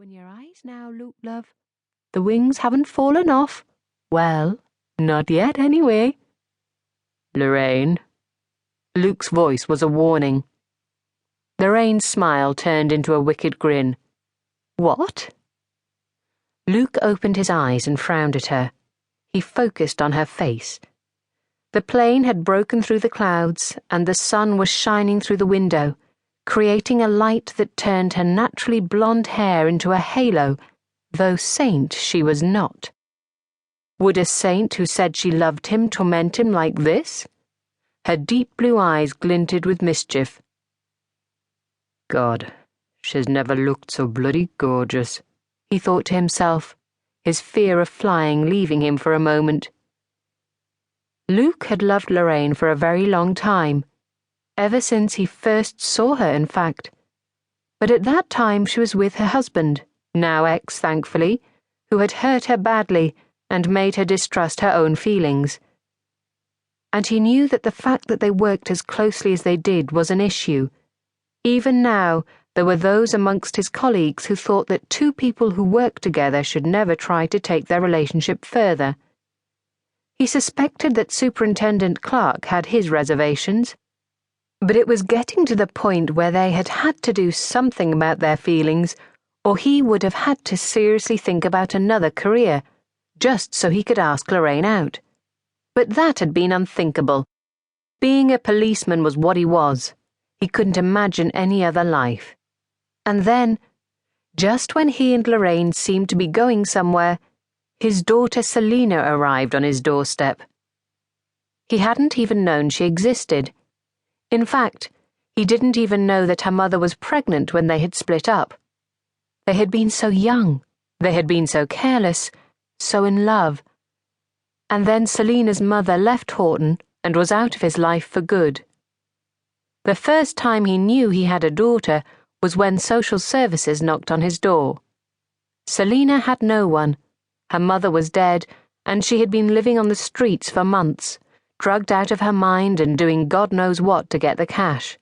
Open your eyes now, Luke, love. The wings haven't fallen off. Well, not yet, anyway. Lorraine. Luke's voice was a warning. Lorraine's smile turned into a wicked grin. What? Luke opened his eyes and frowned at her. He focused on her face. The plane had broken through the clouds, and the sun was shining through the window, creating a light that turned her naturally blonde hair into a halo, though saint she was not. Would a saint who said she loved him torment him like this? Her deep blue eyes glinted with mischief. God, she's never looked so bloody gorgeous, he thought to himself, his fear of flying leaving him for a moment. Luke had loved Lorraine for a very long time, ever since he first saw her, in fact. But at that time she was with her husband, now ex, thankfully, who had hurt her badly and made her distrust her own feelings. And he knew that the fact that they worked as closely as they did was an issue. Even now, there were those amongst his colleagues who thought that two people who worked together should never try to take their relationship further. He suspected that Superintendent Clark had his reservations, but it was getting to the point where they had to do something about their feelings, or he would have had to seriously think about another career, just so he could ask Lorraine out. But that had been unthinkable. Being a policeman was what he was. He couldn't imagine any other life. And then, just when he and Lorraine seemed to be going somewhere, his daughter Selina arrived on his doorstep. He hadn't even known she existed. In fact, he didn't even know that her mother was pregnant when they had split up. They had been so young, they had been so careless, so in love. And then Selina's mother left Houghton and was out of his life for good. The first time he knew he had a daughter was when social services knocked on his door. Selina had no one. Her mother was dead, and she had been living on the streets for months, drugged out of her mind and doing God knows what to get the cash.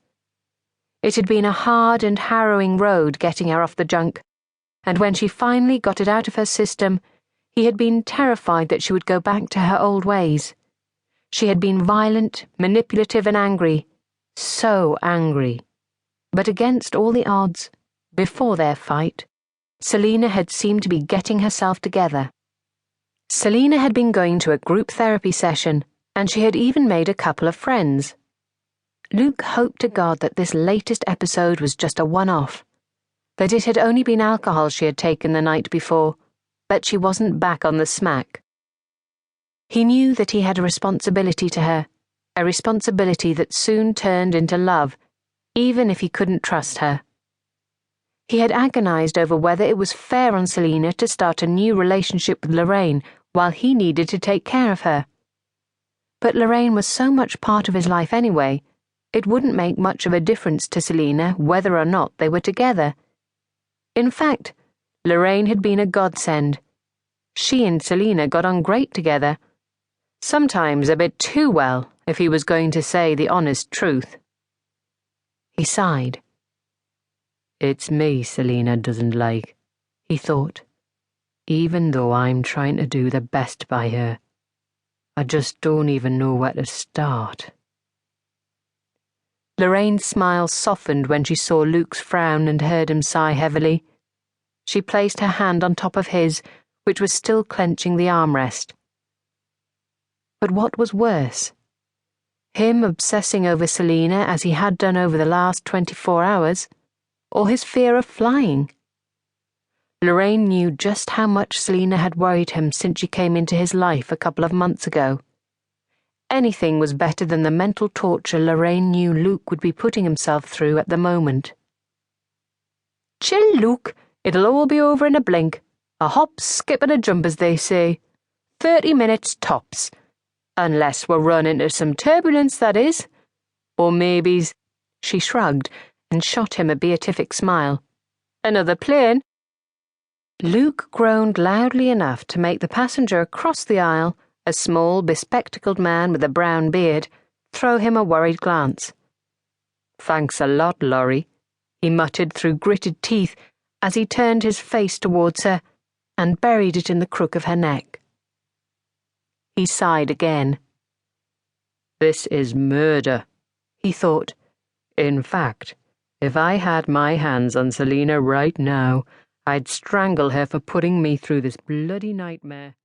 It had been a hard and harrowing road getting her off the junk, and when she finally got it out of her system, he had been terrified that she would go back to her old ways. She had been violent, manipulative, and angry. So angry. But against all the odds, before their fight, Selina had seemed to be getting herself together. Selina had been going to a group therapy session, and she had even made a couple of friends. Luke hoped to God that this latest episode was just a one-off, that it had only been alcohol she had taken the night before, that she wasn't back on the smack. He knew that he had a responsibility to her, a responsibility that soon turned into love, even if he couldn't trust her. He had agonized over whether it was fair on Selina to start a new relationship with Lorraine while he needed to take care of her. But Lorraine was so much part of his life anyway, it wouldn't make much of a difference to Selina whether or not they were together. In fact, Lorraine had been a godsend. She and Selina got on great together. Sometimes a bit too well, if he was going to say the honest truth. He sighed. It's me Selina doesn't like, he thought. Even though I'm trying to do the best by her, I just don't even know where to start. Lorraine's smile softened when she saw Luke's frown and heard him sigh heavily. She placed her hand on top of his, which was still clenching the armrest. But what was worse? Him obsessing over Selina as he had done over the last 24 hours, or his fear of flying? Lorraine knew just how much Selina had worried him since she came into his life a couple of months ago. Anything was better than the mental torture Lorraine knew Luke would be putting himself through at the moment. Chill, Luke. It'll all be over in a blink. A hop, skip and a jump, as they say. 30 minutes tops. Unless we're run into some turbulence, that is. Or maybe, she shrugged and shot him a beatific smile. Another plane? Luke groaned loudly enough to make the passenger across the aisle, a small, bespectacled man with a brown beard, throw him a worried glance. Thanks a lot, Laurie, he muttered through gritted teeth, as he turned his face towards her and buried it in the crook of her neck. He sighed again. This is murder, he thought. In fact, if I had my hands on Selina right now, I'd strangle her for putting me through this bloody nightmare.